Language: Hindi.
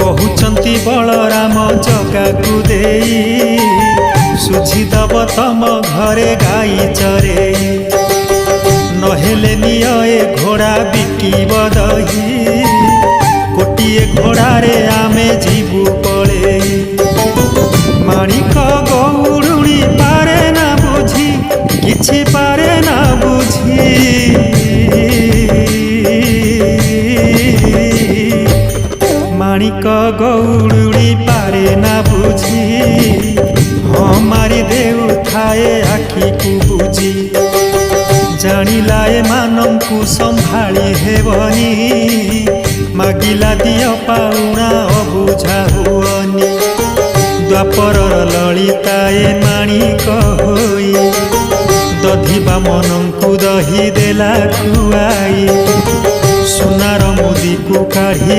कहउचंती बलराम जगाकू देई सुझीदब तम घरे गाई चरे नहेले निय ए घोड़ा बिकिब दही गोटिए घोड़ारे आमे जीवु पड़े माणिक गौड़ुणी पारे ना बुझी किछि पारे ना बुझी माणिक गौड़ुणी पारे ना बुझी हाँ मारी देउ थाए आखि को बुझी जानिला ए मानंकु संभाली हेबनी मागिला दिय पाउना अबुझा हुअनी द्वापरर ललिता ए माणिक होई दधिबा मनंकु दही देला खुआई सुनार मुदी को काढ़ी